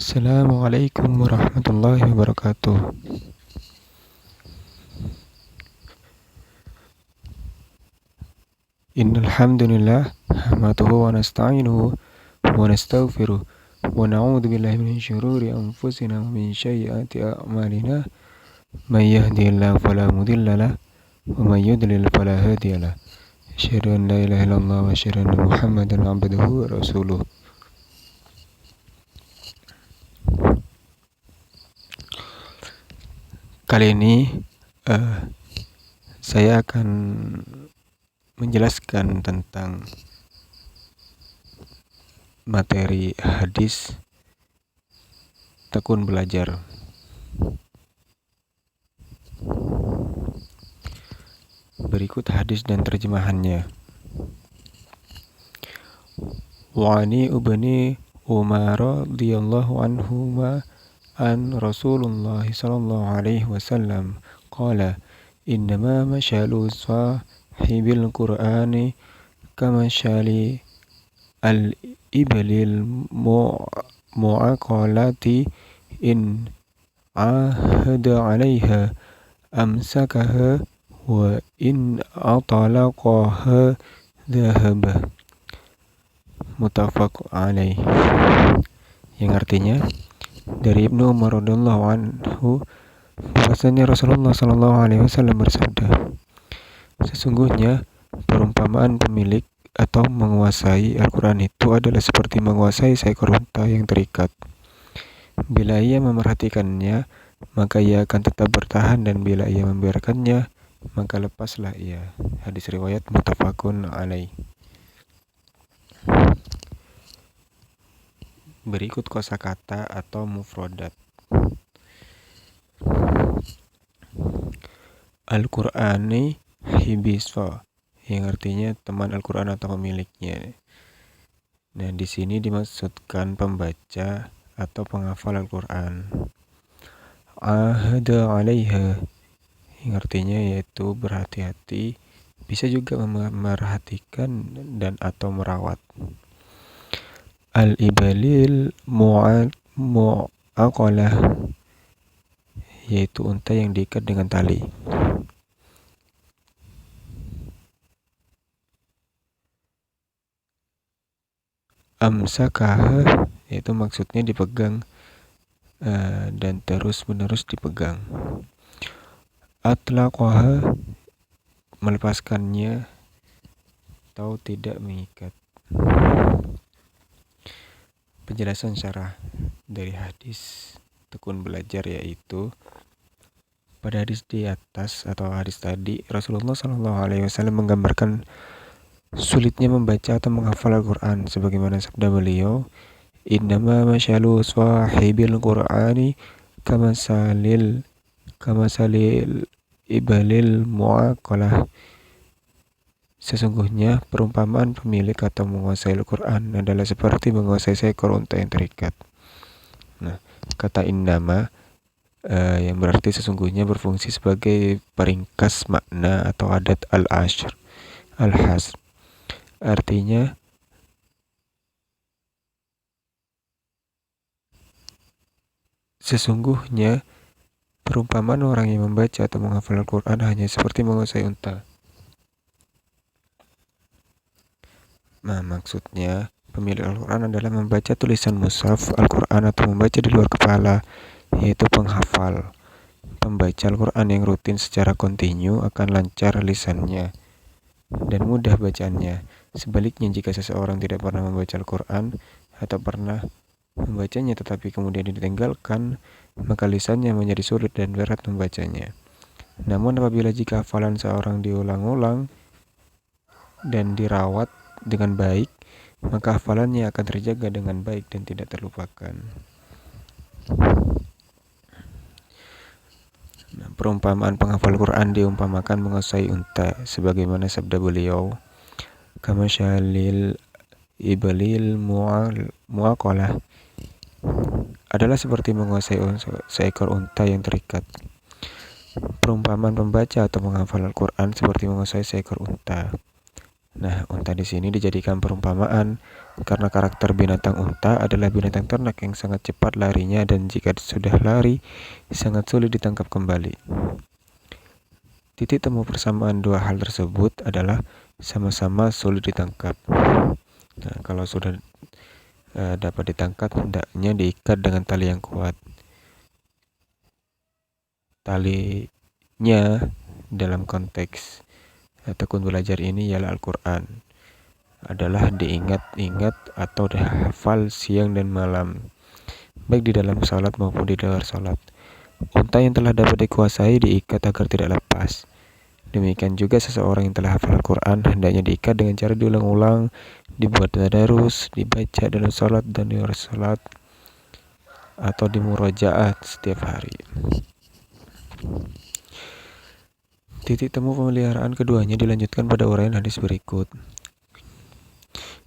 Assalamualaikum warahmatullahi wabarakatuh. Innal hamdalillah nahmaduhu wa nasta'inuhu wa nastaghfiruh wa na'udzu billahi min syururi anfusina wa min sayyiati a'malina. May yahdihillahu fala mudilla lahu wa may yudlil fala hadiya lahu. Asyhadu an la ilaha illallah wa asyhadu anna Muhammadan 'abduhu wa rasuluh. Kali ini saya akan menjelaskan tentang materi hadis tekun belajar. Berikut hadis dan terjemahannya. Wa ani ibni Umar radhiyallahu anhuma an Rasulullah sallallahu alaihi wasallam qala innama mashalu sahibil Qur'ani kama shali al-ibalil mu'aqalati in ahada 'alaiha amsakaha wa in atalaqaha dhahaba. Muttafaq alaih. Yang artinya dari Ibnu Umar radhiyallahu anhu bahwasanya Rasulullah sallallahu alaihi wasallam bersabda, sesungguhnya perumpamaan pemilik atau menguasai Al-Quran itu adalah seperti menguasai seekor unta yang terikat. Bila ia memerhatikannya, maka ia akan tetap bertahan, dan bila ia membiarkannya, maka lepaslah ia. Hadis riwayat muttafaqun alaih. Berikut kosakata atau mufradat. Al-Qur'ani hibiswa, yang artinya teman Al-Qur'an atau pemiliknya. Nah, di sini dimaksudkan pembaca atau penghafal Al-Qur'an. Ahada 'alaiha, yang artinya yaitu berhati-hati, bisa juga memerhatikan dan atau merawat. Al-ibalil mu'aqalah, yaitu unta yang diikat dengan tali. Amsakah, yaitu maksudnya dipegang dan terus-menerus dipegang. Atlaqaha, melepaskannya atau tidak mengikat. Penjelasan syarah dari hadis tekun belajar yaitu pada hadis di atas atau hadis tadi, Rasulullah sallallahu alaihi wasallam menggambarkan sulitnya membaca atau menghafal Al-Quran sebagaimana sabda beliau, innama masyalu sahibil Qur'ani kamasalil ibalil mu'aqalah. Sesungguhnya perumpamaan pemilik atau menguasai Al-Quran adalah seperti menguasai seekor unta yang terikat. Nah, kata innama yang berarti sesungguhnya berfungsi sebagai peringkas makna atau adat al-hasr. Artinya sesungguhnya perumpamaan orang yang membaca atau menghafal Al-Quran hanya seperti menguasai unta. Nah, maksudnya pemilik Al-Quran adalah membaca tulisan mushaf Al-Quran atau membaca di luar kepala, yaitu penghafal. Pembaca Al-Quran yang rutin secara kontinu akan lancar lisannya dan mudah bacaannya. Sebaliknya, jika seseorang tidak pernah membaca Al-Quran atau pernah membacanya tetapi kemudian ditinggalkan, maka lisannya menjadi sulit dan berat membacanya. Namun apabila jika hafalan seorang diulang-ulang dan dirawat dengan baik, maka hafalannya akan terjaga dengan baik dan tidak terlupakan. Nah, perumpamaan penghafal Quran diumpamakan menguasai unta sebagaimana sabda beliau, kamasyalil ibalil mu'aqalah, adalah seperti menguasai seekor unta yang terikat. Perumpamaan pembaca atau menghafal Al-Quran seperti menguasai seekor unta. Nah, unta di sini dijadikan perumpamaan karena karakter binatang unta adalah binatang ternak yang sangat cepat larinya dan jika sudah lari sangat sulit ditangkap kembali. Titik temu persamaan dua hal tersebut adalah sama-sama sulit ditangkap. Nah, kalau sudah dapat ditangkap, hendaknya diikat dengan tali yang kuat. Talinya dalam konteks tekun belajar ini ialah Al-Quran, adalah diingat-ingat atau dihafal siang dan malam, baik di dalam salat maupun di luar salat. Unta yang telah dapat dikuasai diikat agar tidak lepas. Demikian juga seseorang yang telah hafal Al-Quran hendaknya diikat dengan cara diulang-ulang, dibuat tadarus, dibaca dalam salat dan di luar salat, atau di murojaah setiap hari. Titik temu pemeliharaan keduanya dilanjutkan pada uraian hadis berikut.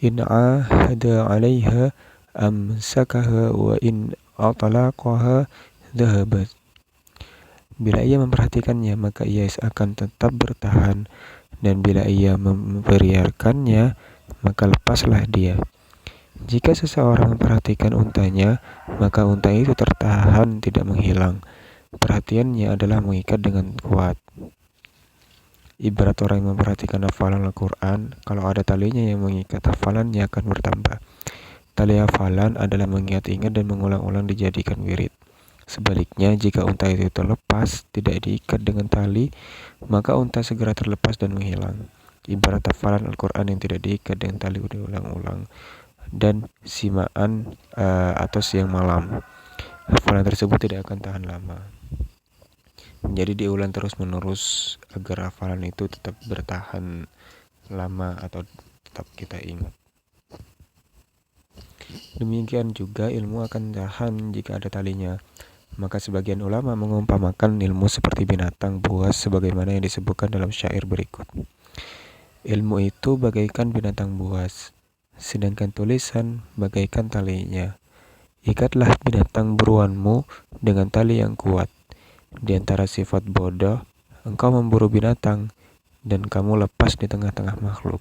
In ahada 'alaiha amsakaha wa in atlaqaha dhahabat. Bila ia memperhatikannya, maka ia akan tetap bertahan, dan bila ia membiarkannya, maka lepaslah dia. Jika seseorang memperhatikan untanya, maka unta itu tertahan, tidak menghilang. Perhatiannya adalah mengikat dengan kuat. Ibarat orang yang memperhatikan hafalan Al-Quran, kalau ada talinya yang mengikat, hafalannya akan bertambah. Tali hafalan adalah mengingat-ingat dan mengulang-ulang dijadikan wirid. Sebaliknya, jika unta itu terlepas, tidak diikat dengan tali, maka unta segera terlepas dan menghilang. Ibarat hafalan Al-Quran yang tidak diikat dengan tali diulang-ulang dan simaan atau siang malam. Hafalan tersebut tidak akan tahan lama. Jadi diulang terus-menerus agar hafalan itu tetap bertahan lama atau tetap kita ingat. Demikian juga ilmu akan tahan jika ada talinya. Maka sebagian ulama mengumpamakan ilmu seperti binatang buas sebagaimana yang disebutkan dalam syair berikut. Ilmu itu bagaikan binatang buas, sedangkan tulisan bagaikan talinya. Ikatlah binatang buruanmu dengan tali yang kuat. Di antara sifat bodoh, engkau memburu binatang dan kamu lepas di tengah-tengah makhluk.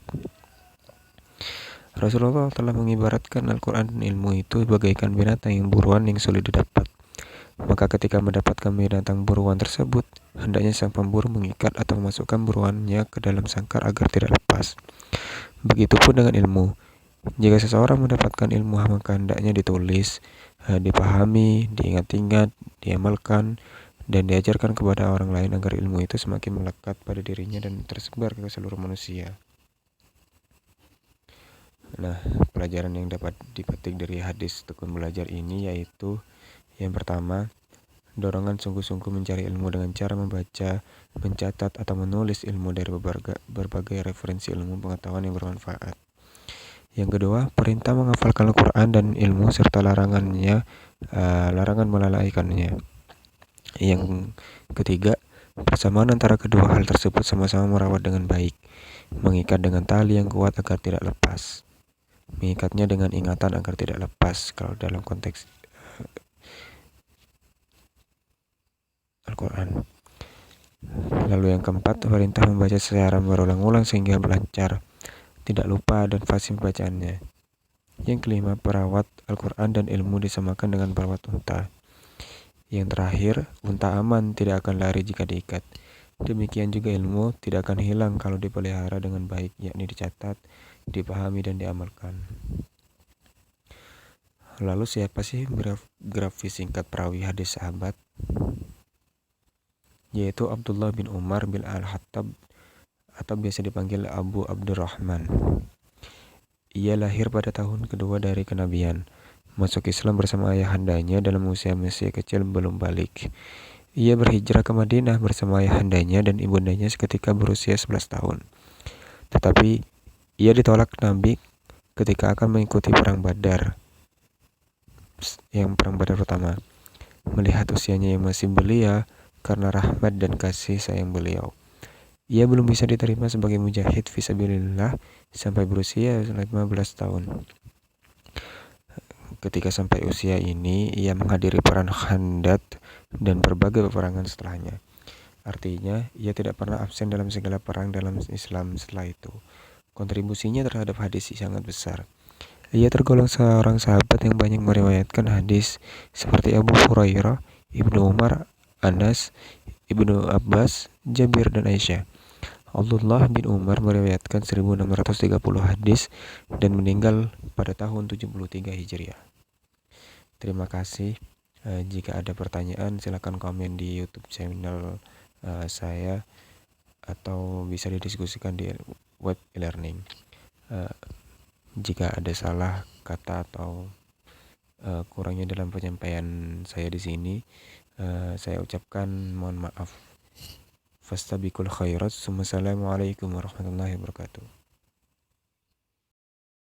Rasulullah telah mengibaratkan Al-Quran dan ilmu itu bagaikan binatang yang buruan yang sulit didapat. Maka ketika mendapatkan binatang buruan tersebut, hendaknya sang pemburu mengikat atau memasukkan buruannya ke dalam sangkar agar tidak lepas. Begitupun dengan ilmu. Jika seseorang mendapatkan ilmu, maka hendaknya ditulis, dipahami, diingat-ingat, diamalkan, dan diajarkan kepada orang lain agar ilmu itu semakin melekat pada dirinya dan tersebar ke seluruh manusia. Nah, pelajaran yang dapat dipetik dari hadis tekun belajar ini yaitu yang pertama, dorongan sungguh-sungguh mencari ilmu dengan cara membaca, mencatat, atau menulis ilmu dari berbagai referensi ilmu pengetahuan yang bermanfaat. Yang kedua, perintah menghafalkan Al-Quran dan ilmu serta larangan melalaikannya. Yang ketiga, persamaan antara kedua hal tersebut sama-sama merawat dengan baik, mengikat dengan tali yang kuat agar tidak lepas, mengikatnya dengan ingatan agar tidak lepas kalau dalam konteks Al-Quran. Lalu yang keempat, perintah membaca secara berulang-ulang sehingga lancar, tidak lupa dan fasih bacaannya. Yang kelima, perawat Al-Quran dan ilmu disamakan dengan perawat unta. Yang terakhir, unta aman tidak akan lari jika diikat. Demikian juga ilmu tidak akan hilang kalau dipelihara dengan baik, yakni dicatat, dipahami, dan diamalkan. Lalu siapa sih grafis singkat perawi hadis sahabat? Yaitu Abdullah bin Umar bin Al-Hattab atau biasa dipanggil Abu Abdurrahman. Ia lahir pada tahun kedua dari kenabian. Masuk Islam bersama ayahandanya dalam usia masih kecil belum balik. Ia berhijrah ke Madinah bersama ayahandanya dan ibundanya seketika berusia 11 tahun. Tetapi ia ditolak Nabi ketika akan mengikuti perang Badar. Yang perang Badar pertama. Melihat usianya yang masih belia karena rahmat dan kasih sayang beliau. Ia belum bisa diterima sebagai mujahid fisabilillah sampai berusia 15 tahun. Ketika sampai usia ini, ia menghadiri perang Khandaq dan berbagai peperangan setelahnya. Artinya, ia tidak pernah absen dalam segala perang dalam Islam setelah itu. Kontribusinya terhadap hadis sangat besar. Ia tergolong seorang sahabat yang banyak meriwayatkan hadis seperti Abu Hurairah, Ibnu Umar, Anas, Ibnu Abbas, Jabir, dan Aisyah. Abdullah bin Umar meriwayatkan 1630 hadis dan meninggal pada tahun 73 Hijriah. Terima kasih. Jika ada pertanyaan silakan komen di YouTube channel saya atau bisa didiskusikan di web e-learning. Jika ada salah kata atau kurangnya dalam penyampaian saya di sini, saya ucapkan mohon maaf. Fastabiqul khairat. Wassalamualaikum warahmatullahi wabarakatuh.